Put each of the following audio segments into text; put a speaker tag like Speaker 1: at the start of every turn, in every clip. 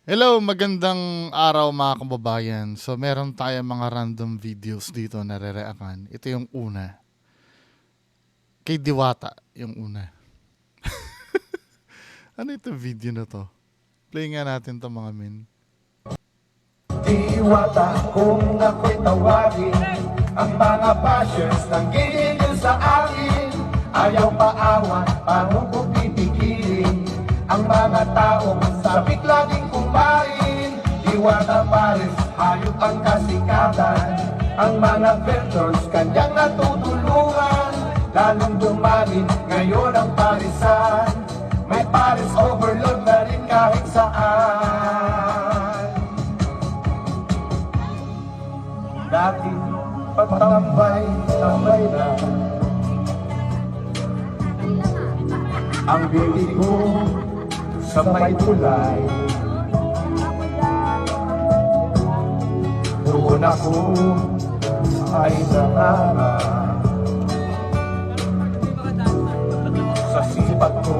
Speaker 1: Hello, magandang araw mga kababayan. So meron tayong mga random videos dito na re-react-an. Ito yung una. Kay Diwata, yung una. Ano ito video na to? Play nga natin to mga min.
Speaker 2: Diwata kung ako'y tawagin, ang mga bashers nang gigil sa akin. Ayaw paawat, paano ko pipigilin ang mga taong sabik laging kumain. Diwata Pares, hayop ang kasikatan, ang mga vendors kanyang natutulungan. Lalong dumanin ngayon ang parisan, may Pares overload na rin kahit saan. Dating patambay-tambay na ang bibig ko sa may tulay. Doon ako ay nangarap sa sipat ko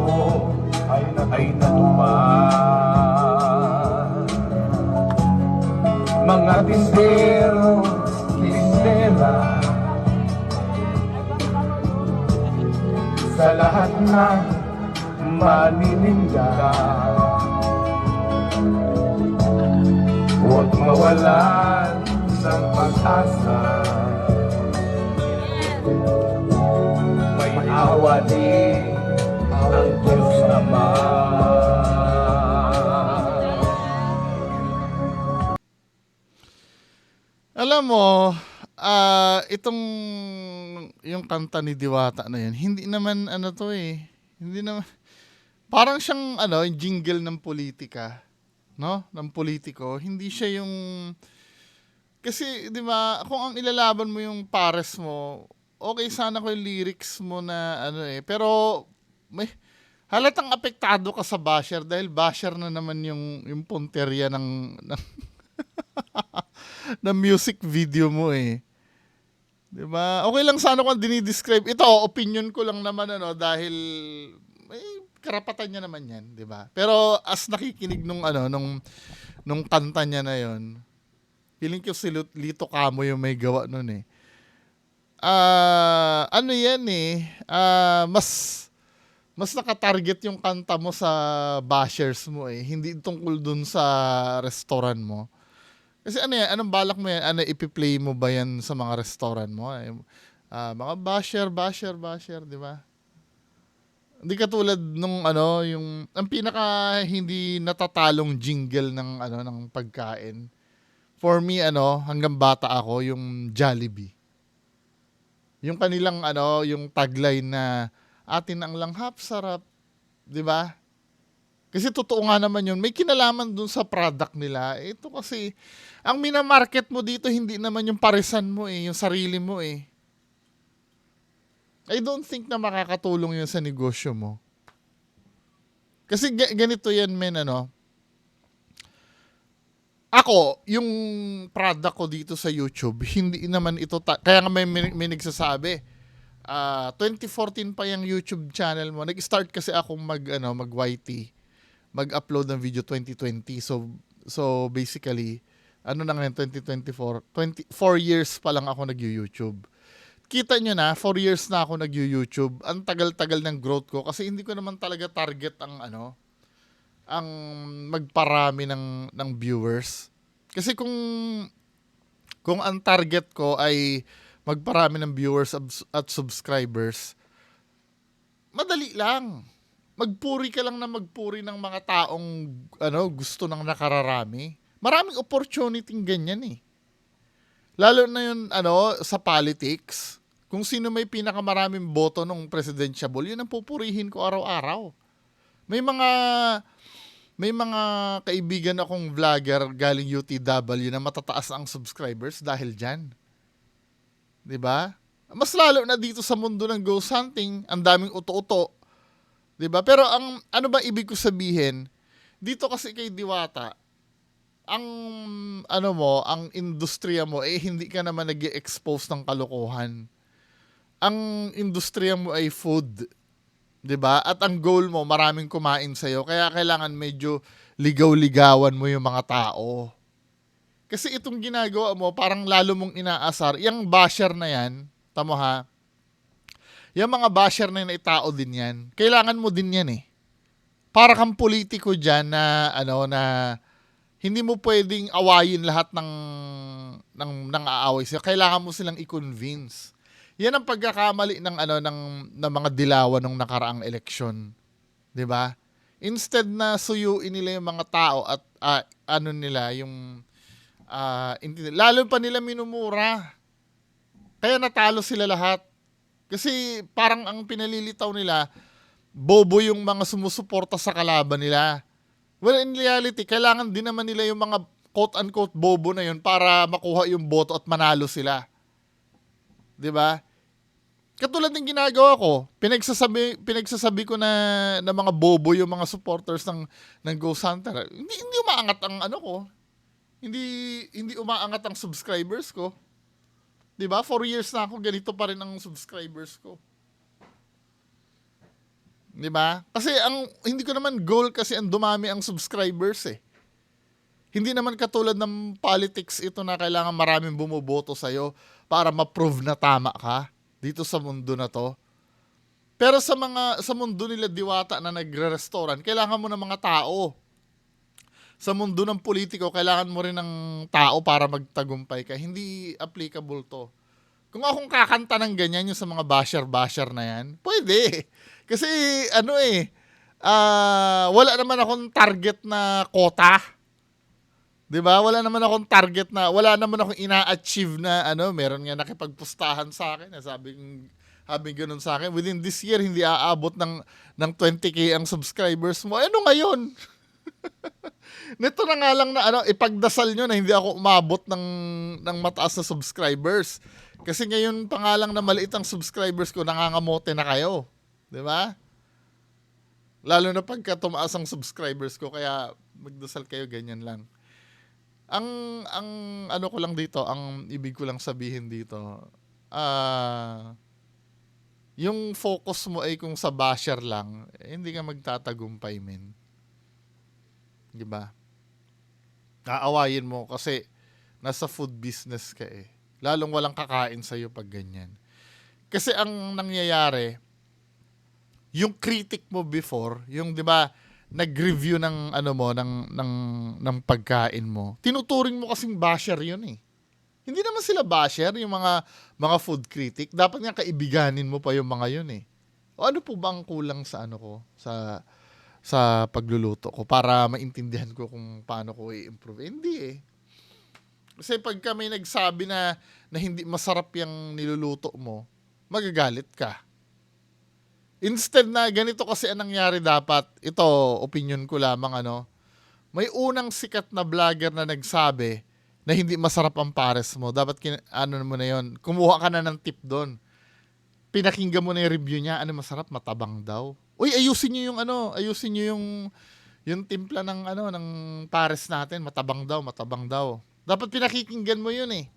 Speaker 2: ay naduman. Mga tindero, tindera, sa lahat ng manininda, huwag mawalan ng pag-asa. May awa din ang Diyos Ama.
Speaker 1: Alam mo, itong yung kanta ni Diwata na yun, hindi naman ano to eh. Hindi naman, parang siyang yung jingle ng politika. No? Ng politiko. Hindi siya yung, kasi di ba, kung ang ilalaban mo yung pares mo, okay sana ko yung lyrics mo na pero may halatang apektado ka sa basher dahil basher na naman yung punterya ng ng music video mo eh. 'Di ba? Okay lang sana kung dinidescribe. Ito, opinion ko lang naman dahil may karapatan niya naman 'yan, 'di ba? Pero as nakikinig nung kanta niya na 'yon, feeling ko si Lito Camo yung may gawa nun eh. Ano 'yan eh, mas naka-target yung kanta mo sa bashers mo eh, hindi tungkol dun sa restaurant mo. Kasi ano yan, anong balak mo yan? Ano, ipi-play mo ba yan sa mga restaurant mo? Mga basher, di ba? Hindi katulad nung yung ang pinaka hindi natatalong jingle ng pagkain. For me hanggang bata ako yung Jollibee. Yung kanilang yung tagline na atin ang langhap sarap, 'di ba? Kasi totoo nga naman yun. May kinalaman dun sa product nila. Ito kasi, ang minamarket mo dito, hindi naman yung parisan mo eh, yung sarili mo eh. I don't think na makakatulong yun sa negosyo mo. Kasi ganito yan, men, Ako, yung product ko dito sa YouTube, hindi naman ito, kaya nga may nagsasabi, 2014 pa yung YouTube channel mo. Nag-start kasi akong mag-YT, mag-upload ng video 2020. So basically, ano na ngayon 2024, 4 years pa lang ako nag-YouTube. Kita nyo na, 4 years na ako nag-YouTube. Ang tagal-tagal ng growth ko kasi hindi ko naman talaga target ang magparami ng viewers. Kasi kung ang target ko ay magparami ng viewers at subscribers, madali lang. Magpuri ka lang na magpuri ng mga taong gusto ng nakararami. Maraming opportunity ganyan eh. Lalo na yun sa politics. Kung sino may pinakamaraming boto ng presidentiable, yun ang pupurihin ko araw-araw. May mga may mga kaibigan akong vlogger galing UTW na matataas ang subscribers dahil diyan. 'Di ba? Mas lalo na dito sa mundo ng ghost hunting, ang daming uto-uto. 'Di ba? Pero ang ano ba ibig ko sabihin? Dito kasi kay Diwata, ang ang industriya mo hindi ka naman nag-expose ng kalokohan. Ang industriya mo ay food, 'di ba? At ang goal mo maraming kumain sa iyo. Kaya kailangan medyo ligaw-ligawan mo yung mga tao. Kasi itong ginagawa mo, parang lalo mong inaasar. Yung basher na yan, tamo ha, yung mga basher na yan ay tao din yan. Kailangan mo din yan eh. Para kang politiko dyan na, na hindi mo pwedeng awayin lahat ng aaway sila. Kailangan mo silang i-convince. Yan ang pagkakamali ng mga dilawan ng nakaraang eleksyon. 'Di ba? Instead na suyuin nila yung mga tao at lalo pa nila minumura. Kaya natalo sila lahat. Kasi parang ang pinalilitaw nila, bobo yung mga sumusuporta sa kalaban nila. Well, in reality, kailangan din naman nila yung mga quote-unquote bobo na yun para makuha yung boto at manalo sila. 'Di ba? Katulad ng ginagawa ko, pinagsasabi ko na mga bobo yung mga supporters ng Ghost Hunter. Hindi umaangat ang ko. Hindi umaangat ang subscribers ko. 'Di ba? 4 years na ako, ganito pa rin ang subscribers ko. 'Di ba? Kasi hindi ko naman goal kasi ang dumami ang subscribers eh. Hindi naman katulad ng politics ito na kailangan maraming bumoboto sa'yo para ma-prove na tama ka dito sa mundo na to. Pero sa mundo nila diwata na nagre-restaurant, kailangan mo ng mga tao. Sa mundo ng politiko, kailangan mo rin ng tao para magtagumpay ka. Hindi applicable to. Kung akong kakanta ng ganyan yung sa mga basher na yan, pwede. Kasi wala naman akong target na quota. 'Di ba? Wala naman akong ina-achieve na meron nga nakipagpustahan sa akin, sabi ganun sa akin, within this year hindi aabot ng 20k ang subscribers mo. Ano ngayon? Nito na nga lang na ipagdasal nyo na hindi ako umabot ng mataas na subscribers. Kasi ngayon pa nga lang na maliit ang subscribers ko, nangangamote na kayo. 'Di ba? Lalo na pagka tumaas ang subscribers ko, kaya magdasal kayo, ganyan lang. Ang ko lang dito, ang ibig ko lang sabihin dito, yung focus mo ay kung sa basher lang, hindi ka magtatagumpay, men. 'Di ba? Aawayin mo kasi nasa food business ka eh. Lalong walang kakain sa'yo pag ganyan. Kasi ang nangyayari, yung critic mo before, yung 'di ba, nag-review ng ng pagkain mo. Tinuturing mo kasing basher 'yun eh. Hindi naman sila basher, yung mga food critic. Dapat nga kaibiganin mo pa yung mga 'yun eh. O ano po ba ang kulang sa ko sa pagluluto ko para maintindihan ko kung paano ko i-improve? Hindi eh. Kasi pagka may nagsabi na hindi masarap yung niluluto mo, magagalit ka. Instead na ganito kasi ang nangyari dapat, ito, opinion ko lamang may unang sikat na vlogger na nagsabi na hindi masarap ang pares mo. Dapat mo na yon, kumuha ka na ng tip doon. Pinakinggan mo na yung review niya, masarap, matabang daw. Uy, ayusin niyo yung timpla ng pares natin, matabang daw. Dapat pinakikinggan mo yun eh.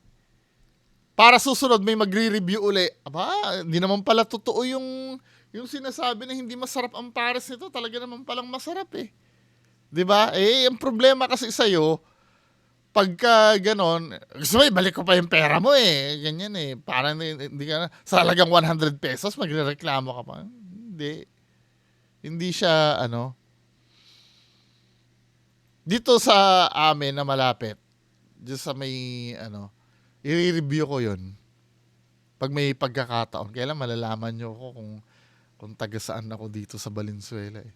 Speaker 1: Para susunod may magre-review uli. Aba, hindi naman pala totoo yung sinasabi na hindi masarap ang pares nito, talaga naman palang masarap eh. 'Di ba? Eh, ang problema kasi sa'yo, pagka ganon, gusto mo balik ko pa yung pera mo eh. Ganyan eh. Parang hindi ka sa halagang 100 pesos, magrereklamo ka pa. Hindi. Hindi siya dito sa amin na malapit, dito sa may i-review ko yun. Pag may pagkakataon, kailan malalaman nyo ko kung taga saan ako dito sa Valenzuela eh.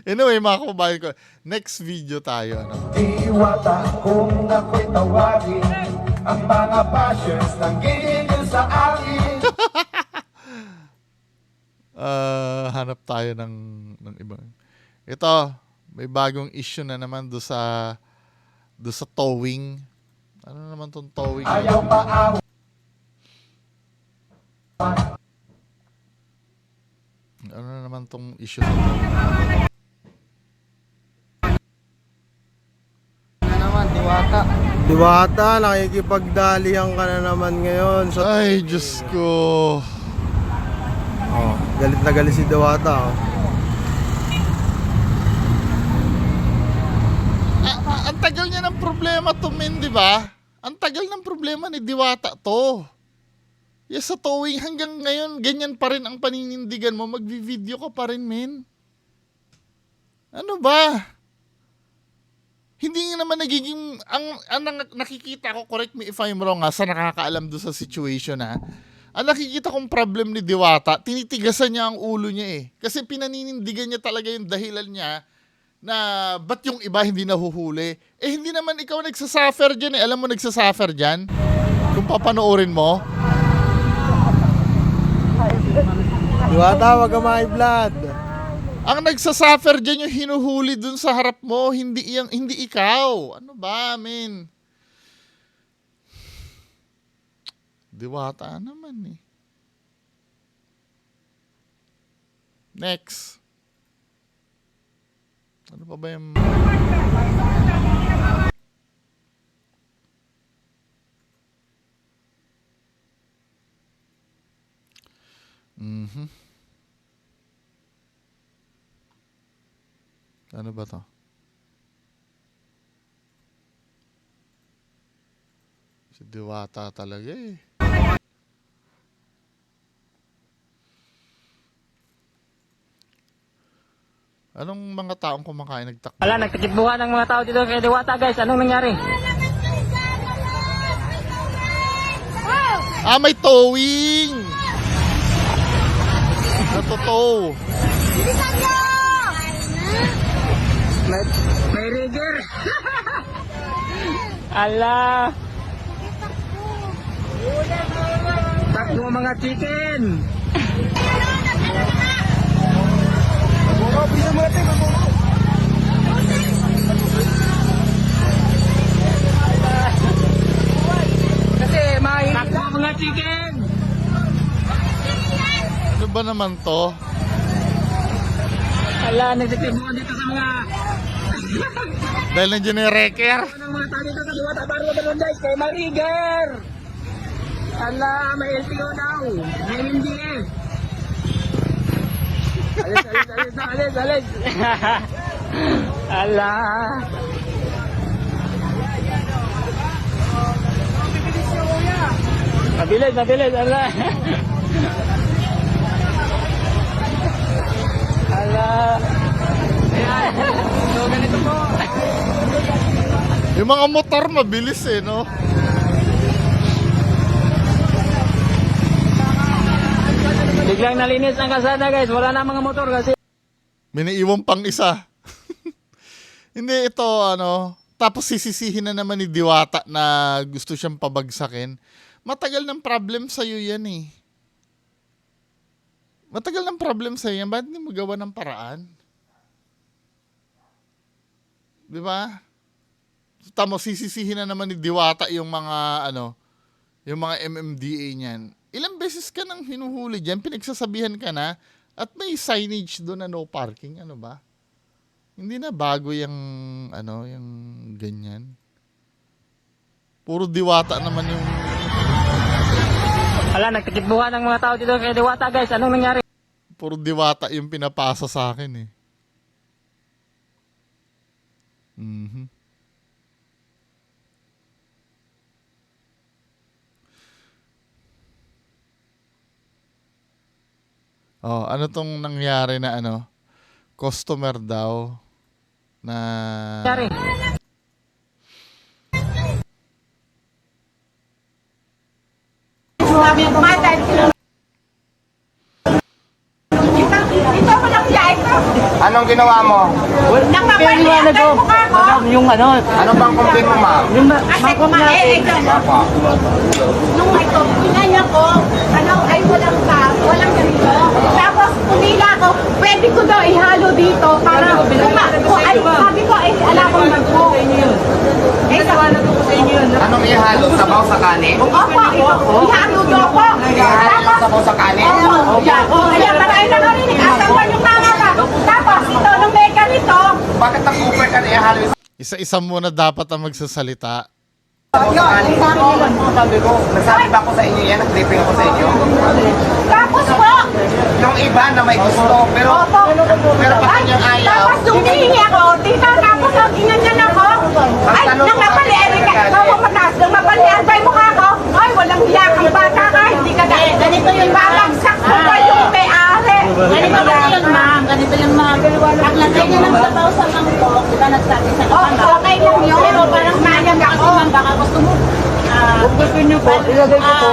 Speaker 1: Anyway, mga kababayan ko, next video tayo.
Speaker 2: Diwata kung ako'y tawagin, ang mga bashers nang gigil sa akin.
Speaker 1: Hanap tayo ng ibang. Ito, may bagong issue na naman do sa towing. Ano naman tong towing?
Speaker 2: Ayaw pa
Speaker 1: Ano naman tong issue sa towing?
Speaker 3: Ano naman, Diwata?
Speaker 4: Diwata, nakikipagdalihan ka na naman ngayon.
Speaker 1: Ay, Diyos ko.
Speaker 4: Galit na galit si Diwata.
Speaker 1: tagal niya ng problema to, men, di ba? Ang tagal ng problema ni Diwata to. Yes, sa towing hanggang ngayon, ganyan pa rin ang paninindigan mo. Magvi-video ka pa rin, men. Ano ba? Hindi nga naman nagiging, ang nakikita ko, correct me if I'm wrong ha, sa nakakaalam do sa situation ha. Ang nakikita kong problem ni Diwata, tinitigasan niya ang ulo niya eh. Kasi pinaninindigan niya talaga yung dahilan niya na ba't yung iba hindi nahuhuli. Eh hindi naman ikaw nagsasuffer dyan eh. Alam mo nagsasuffer dyan? Kung papanoorin mo.
Speaker 4: Diwata, wag ka ma-blood.
Speaker 1: Ang nagsasuffer dyan yung hinuhuli dun sa harap mo, hindi ikaw. Ano ba, men? Diwata naman eh. Next. Ano pa ba yung... Ano ba to? Si Diwata talaga eh. Anong mga taong kumakain nagtakbo?
Speaker 3: Wala, nagtikitbuhan ng mga tao dito kay Diwata, guys. Anong nangyari?
Speaker 1: Ah, may towing! Natotoo.
Speaker 3: May rigger. Ala. Takbo mga chicken. Kasi may takbo mga chicken.
Speaker 1: Ano ba naman to?
Speaker 3: Ala, nagtikitbuhan dito sa mga
Speaker 1: Dahil nandiyan yung wrecker.
Speaker 3: ng mga tao dito sa Diwata. Baro ba guys? Kay may rigger. Ala, may LTO daw. May MDA. Alis. Ala. Mabilis, ala. Ala. So, ganito po.
Speaker 1: Yung mga motor mabilis eh, no?
Speaker 3: Biglang nalinis ang kalsada, guys. Wala na mga motor kasi
Speaker 1: May naiwan pang isa. Hindi, ito ano. Tapos sisisihin na naman ni Diwata na gusto siyang pabagsakin. Matagal ng problem sa'yo yan eh. Matagal ng problem sa'yo yan. Bakit hindi mo gawa ng paraan? Di ba? Tamo, sisisihin na naman ni Diwata yung mga, yung mga MMDA niyan. Ilang beses ka nang hinuhuli dyan, pinagsasabihan ka na, at may signage doon na no parking, ano ba? Hindi na bago yung, yung ganyan. Puro Diwata naman yung...
Speaker 3: wala, nagtikitbuhan ng mga tao dito kay Diwata, guys. Anong nangyari?
Speaker 1: Puro Diwata yung pinapasa sa akin eh. Oh, ano tong nangyari na customer daw na
Speaker 3: Nangyari?
Speaker 2: Anong ginawa mo?
Speaker 3: Nakapaliwanag ko. Yung
Speaker 2: Ano bang complaint mo, ma'am?
Speaker 3: yung
Speaker 5: Kasi kumain, nung ito, pinanya ko, ay walang ganito. Tapos, pumila ko, pwede ko daw ihalo dito para, sabi ko, alam kong magpo.
Speaker 2: Anong ihalo? Sabaw sa kanin?
Speaker 5: Opo, ihalo daw po.
Speaker 2: Ihalo sabaw sa kanin?
Speaker 5: Kaya marami na karinig, asawan yung mama ka. Tapos, ito, nung may ganito,
Speaker 2: Bakit nag-offer ka na ihalo
Speaker 1: isa-isa muna dapat ang magsasalita.
Speaker 2: sabaw sa kanin? Sabi ko, nagsabi ba ako sa inyo yan? Nag-briefing ako sa inyo?
Speaker 5: tapos po,
Speaker 2: Yung iba na may gusto, pero bakit yung ayaw?
Speaker 5: tapos nung hihingi ako, tita, tapos ang inanyan ako, ay lang po, diba nagsabi sa okay lang yun. Pero parang mayag ako. Baka gusto mo.
Speaker 3: Kung gusto niyo po, ilagay ko po.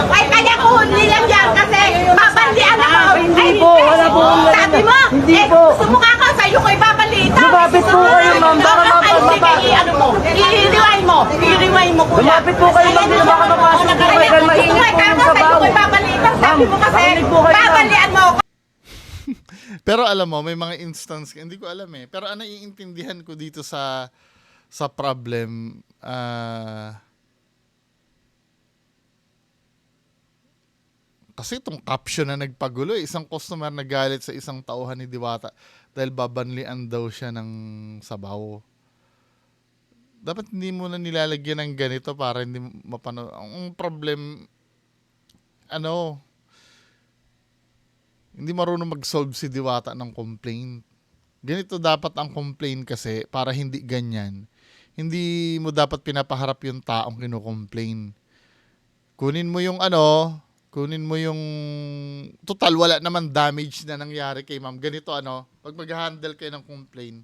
Speaker 5: Ay, kaya ko nilagyan kasi babandian ako.
Speaker 3: Hindi po, wala po akong lalagyan.
Speaker 5: Sabi mo,
Speaker 3: Hindi po.
Speaker 5: sumukha ka sa'yo ko ibabalita.
Speaker 3: Lumapit po kayo, ma'am, baka mapababa.
Speaker 5: Ano mo, i-rewind mo kuya.
Speaker 3: Lumapit po kayo, ma'am, baka mapasok po kayo, dahil mainit po yung sabaw.
Speaker 5: Sa'yo ko ibabalita. Sabi mo kasi,
Speaker 3: makinig po kayo, ma'am.
Speaker 5: babalian mo ako.
Speaker 1: Pero alam mo, may mga instance, hindi ko alam eh. Pero ang naiintindihan ko dito sa problem, kasi itong caption na nagpagulo, isang customer nagalit sa isang tauhan ni Diwata dahil babanlian daw siya ng sabaw. Dapat hindi mo na nilalagyan ng ganito para hindi mapanood. Ang problem, hindi marunong mag-solve si Diwata ng complaint. Ganito dapat ang complaint kasi para hindi ganyan. Hindi mo dapat pinapaharap yung taong kino-complain. Kunin mo yung total wala naman damage na nangyari kay ma'am. Ganito pag mag-handle kayo ng complaint.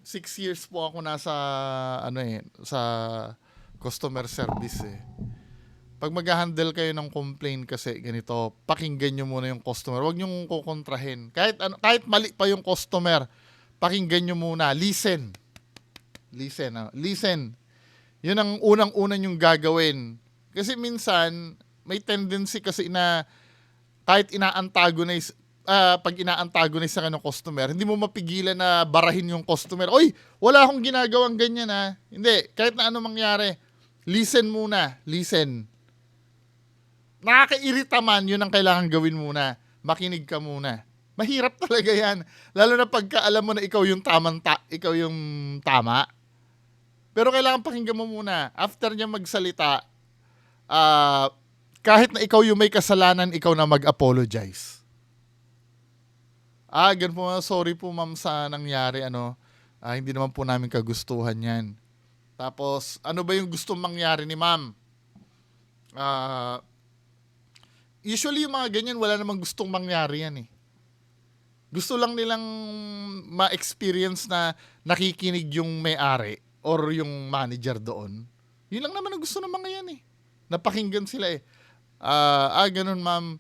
Speaker 1: 6 years po ako nasa sa customer service eh. Pag mag-handle kayo ng complaint kasi ganito, pakinggan nyo muna yung customer. Huwag nyo kukontrahin. Kahit mali pa yung customer, pakinggan nyo muna. Listen. Listen. Yun ang unang-una nyong gagawin. Kasi minsan, may tendency kasi na kahit pag ina-antagonize sa kanong customer, hindi mo mapigilan na barahin yung customer. Oy, wala akong ginagawang ganyan ha. Hindi, kahit na ano mangyari, listen muna. Listen. Nakakairita man, yun ang kailangan gawin muna. Makinig ka muna. Mahirap talaga yan. Lalo na pagka alam mo na ikaw yung tama. Pero kailangan pakinggan mo muna. After niya magsalita, kahit na ikaw yung may kasalanan, ikaw na mag-apologize. Ganun po, sorry po ma'am sa nangyari, hindi naman po namin kagustuhan yan. Tapos, ano ba yung gustong mangyari ni ma'am? Usually yung mga ganyan, wala namang gustong mangyari yan eh. Gusto lang nilang ma-experience na nakikinig yung may-ari or yung manager doon. Yun lang naman ang gusto ng mga yan eh. Napakinggan sila eh. Ganun ma'am,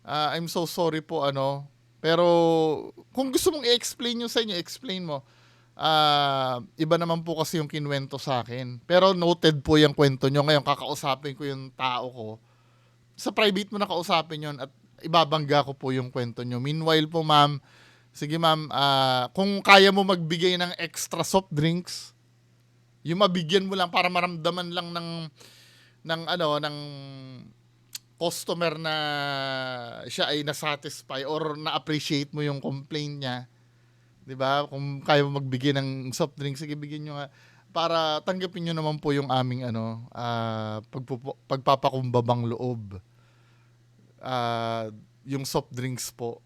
Speaker 1: I'm so sorry po pero kung gusto mong i-explain nyo sa inyo, explain mo. Iba naman po kasi yung kinwento sa akin. Pero noted po yung kwento nyo. Ngayon kakausapin ko yung tao ko. Sa private mo na kausapin yun at ibabangga ko po yung kwento nyo. Meanwhile po ma'am, sige ma'am, kung kaya mo magbigay ng extra soft drinks, yung mabigyan mo lang para maramdaman lang ng customer na siya ay na-satisfy or na-appreciate mo yung complaint niya. 'Di ba? Kung kaya mo magbigay ng soft drink, sige bigyan niyo nga para tanggapin niyo naman po yung aming pagpapakumbabang loob. Yung soft drinks po.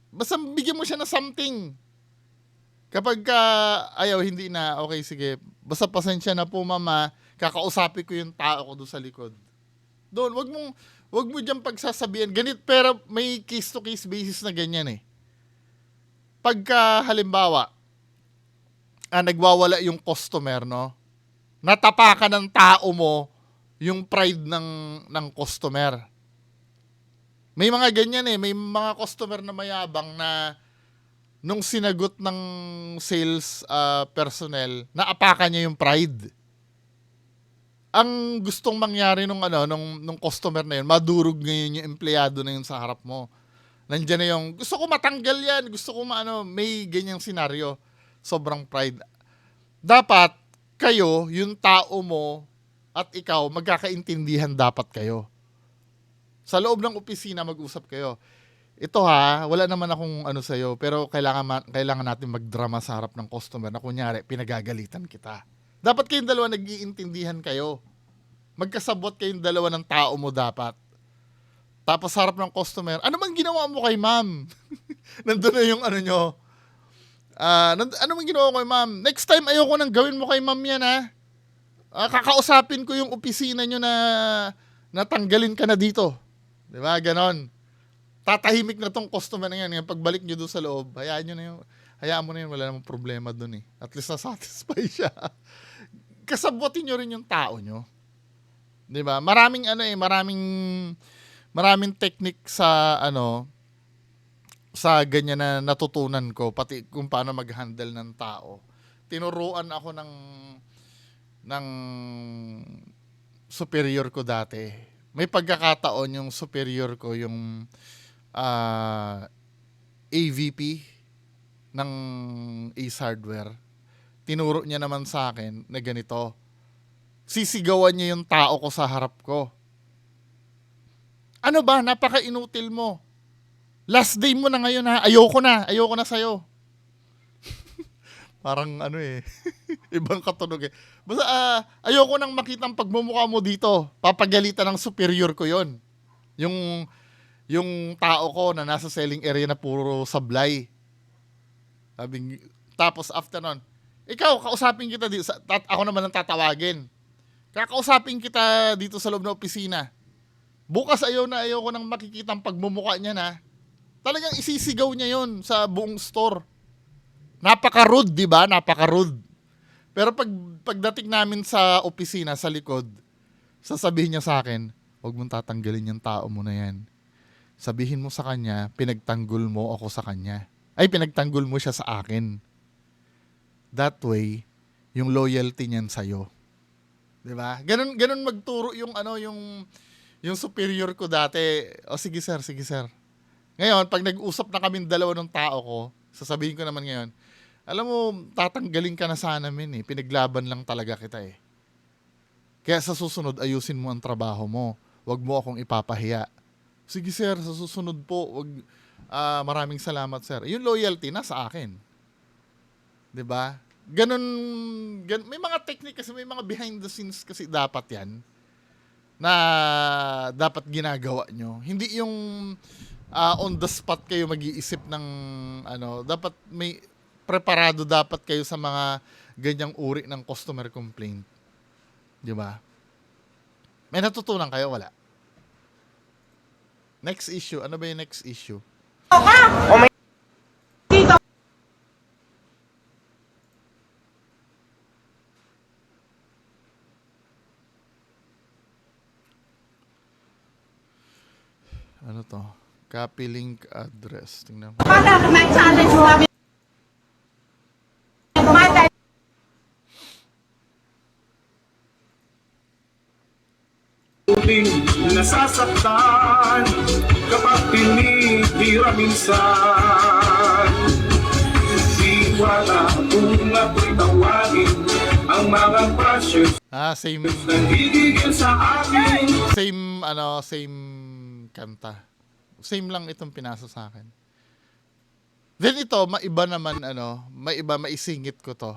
Speaker 1: Basta bigyan mo siya ng something. Kapag ayaw, hindi na, okay, sige. Basta pasensya na po, mama. Kakausapin ko yung tao ko doon sa likod. Doon, wag mo dyan pagsasabihan. Ganit, pero may case-to-case basis na ganyan eh. Pagka, halimbawa, nagwawala yung customer, no? Natapakan ng tao mo yung pride ng customer. May mga ganyan eh. May mga customer na mayabang na nung sinagot ng sales personnel, naapakan niya yung pride. Ang gustong mangyari nung customer na yun, madurog ngayon yung empleyado na yun sa harap mo. Nandiyan na yung, gusto ko matanggal yan, gusto ko may ganyang senaryo. Sobrang pride. Dapat, kayo, yung tao mo, at ikaw, magkakaintindihan dapat kayo. Sa loob ng opisina, mag-usap kayo. Ito wala naman akong sa'yo, pero kailangan natin magdrama sa harap ng customer na kunyari, pinagagalitan kita. Dapat kayong dalawa nag-iintindihan kayo. Magkasabot kayong dalawa ng tao mo dapat. Tapos harap ng customer, ano man ginawa mo kay ma'am? Nandun na yung nyo. Ano man ginawa ko kay ma'am? Next time, ayoko nang gawin mo kay ma'am yan kakausapin ko yung opisina nyo na natanggalin ka na dito. Diba? Ganon. Tatahimik na tong customer na yan. Pagbalik nyo doon sa loob, hayaan mo na yun, wala namang problema dun eh. At least na-satisfy siya. Kasabutin nyo rin yung tao nyo. 'Di ba? Maraming maraming technique sa sa ganyan na natutunan ko, pati kung paano mag-handle ng tao. Tinuruan ako ng superior ko dati. May pagkakataon yung superior ko, yung AVP ng Ace Hardware. Tinuro niya naman sa akin na ganito. Sisigawan niya yung tao ko sa harap ko. Ano ba? Napaka-inutil mo. Last day mo na ngayon ha. Ayoko na sa'yo. Parang ibang katunog eh. Basta ayoko nang makita ang pagmumukha mo dito. Papagalitan ng superior ko yon. Yung tao ko na nasa selling area na puro sablay. Tapos after nun, ikaw, kausapin kita dito. Ako naman ang tatawagin. Kakausapin kita dito sa loob ng opisina. Bukas ayoko nang makikita ang pagmumukha niya na. Talagang isisigaw niya yon sa buong store. Napaka-rude, di ba? Napaka-rude. Pero pagdating namin sa opisina, sa likod, sasabihin niya sa akin, huwag mong tatanggalin yung tao mo na yan. Sabihin mo sa kanya, pinagtanggol mo ako sa kanya. Ay, pinagtanggol mo siya sa akin. That way, yung loyalty niyan sa'yo. Diba? Ganun magturo yung superior ko dati. O sige sir. Ngayon, pag nag-usap na kaming dalawa ng tao ko, sasabihin ko naman ngayon, alam mo, tatanggalin ka na sana min eh. Pinaglaban lang talaga kita eh. Kaya sa susunod, ayusin mo ang trabaho mo. Huwag mo akong ipapahiya. Sige sir, sa susunod po, maraming salamat sir. Yung loyalty na sa akin. 'Di ba? Ganun, may mga technique kasi, may mga behind the scenes kasi dapat yan na dapat ginagawa nyo. Hindi yung on the spot kayo mag-iisip ng dapat may preparado dapat kayo sa mga ganyang uri ng customer complaint. 'Di ba? May natutunan kayo? Wala. Next issue. Ano ba yung next issue? Ano to? Copy link address. Tingnan ko.
Speaker 5: Para may challenge mo kami. Mata.
Speaker 2: Muling nasasaktan kapag tinitira minsan. Di wala kung ako'y tawagin ang mga passions
Speaker 1: Same
Speaker 2: nagigigil sa akin.
Speaker 1: same kanta. Same lang itong pinasa sa akin. Then ito, maiba naman maisingit ko to.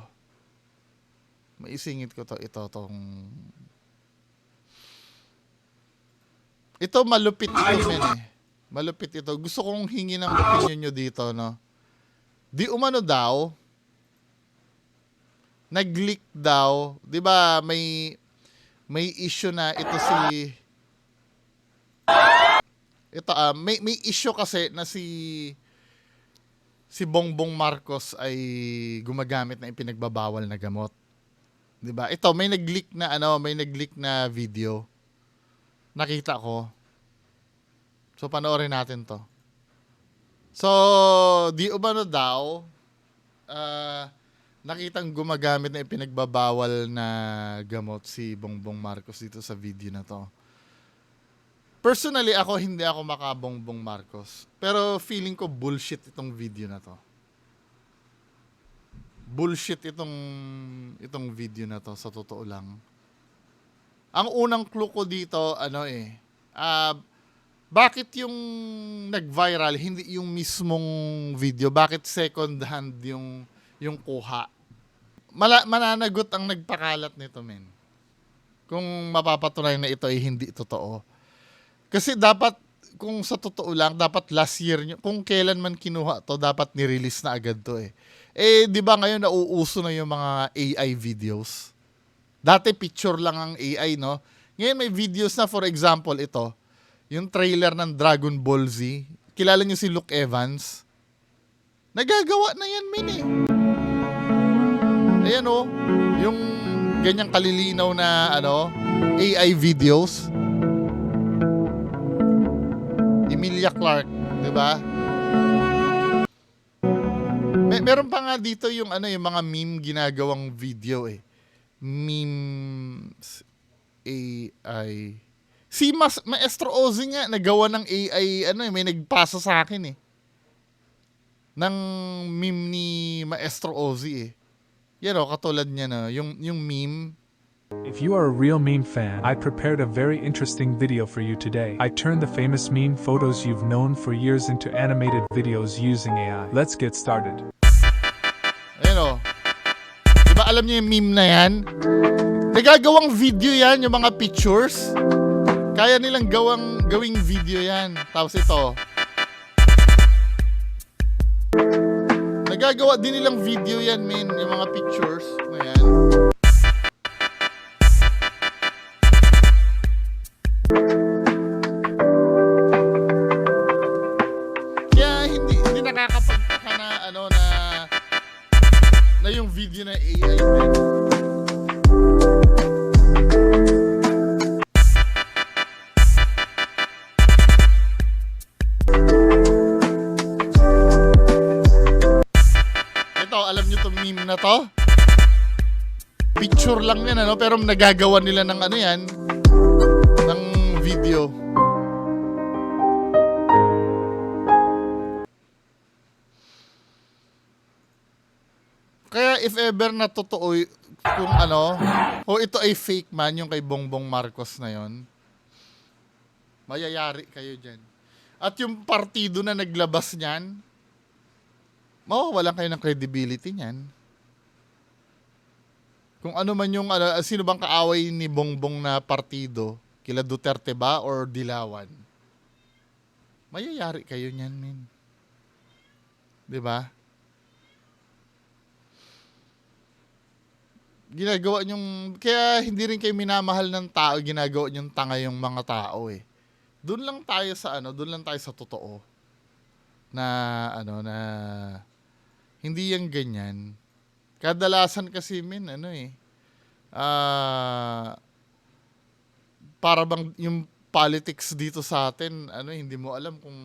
Speaker 1: Ito malupit ito, men eh. Malupit ito. Gusto kong hingi ng opinion nyo dito, no? Di umano daw, nag-leak daw, di ba may issue na ito may issue kasi na si Bongbong Marcos ay gumagamit na ipinagbabawal na gamot. 'Di ba? Ito may nag-leak na video. Nakita ko. So panoorin natin 'to. So, di umano daw nakitang gumagamit na ipinagbabawal na gamot si Bongbong Marcos dito sa video na 'to. Personally, hindi ako makabongbong Marcos. Pero feeling ko bullshit itong video na to. Bullshit itong video na to, sa totoo lang. Ang unang clue ko dito, bakit yung nag-viral, hindi yung mismong video? Bakit second hand yung kuha? Mananagot ang nagpakalat nito, men. Kung mapapatunayan na ito ay hindi totoo. Kasi dapat, kung sa totoo lang, dapat last year, kung kailan man kinuha to, dapat nirelease na agad to eh. Di ba ngayon nauuso na yung mga AI videos? Dati picture lang ang AI, no? Ngayon may videos na, for example, ito, yung trailer ng Dragon Ball Z. Kilala niyo si Luke Evans? Nagagawa na yan, min eh. Ayan oh, yung ganyang kalilinaw na AI videos. Emilia Clarke, 'di ba? Meron pa nga dito yung yung mga meme ginagawang video eh. Memes AI. Si Maestro Ozzy nga nagawa ng AI may nagpasa sa akin eh. Ng meme ni Maestro Ozzy eh. Yan katulad niya na yung meme.
Speaker 6: If you are a real meme fan, I prepared a very interesting video for you today. I turned the famous meme photos you've known for years into animated videos using AI. Let's get started.
Speaker 1: Ayan diba alam niyo yung meme na yan? Nagagawang video yan, yung mga pictures. Kaya nilang gawing video yan. Tapos ito. Nagagawa din nilang video yan, men. Yung mga pictures na yan. Kaya hindi nakakapagtaka na na yung video na AI din. Alam nyo itong meme na to? Picture lang yan, pero nagagawa nila ng yan, ng video. Kaya if ever na totoo kung o ito ay fake man, yung kay Bongbong Marcos na yon, mayayari kayo dyan. At yung partido na naglabas niyan, mawawalan kayo ng credibility niyan. Kung ano man yung sino bang kaaway ni Bongbong na partido, kila Duterte ba or Dilawan, mayayari kayo niyan, min. 'Di ba? Ginagawa nyong, kaya hindi rin kayo minamahal ng tao, ginagawa nyong tanga yung mga tao eh. Doon lang tayo sa totoo. Na na hindi yan ganyan. Kadalasan kasi para bang yung politics dito sa atin, hindi mo alam kung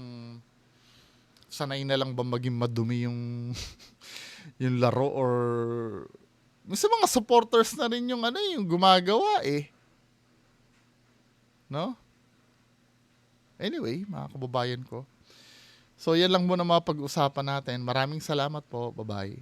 Speaker 1: sanay na lang ba maging madumi yung yung laro or sa mga supporters na rin yung yung gumagawa eh. No? Anyway, mga kababayan ko. So, yan lang muna mga pag-usapan natin. Maraming salamat po. Bye-bye.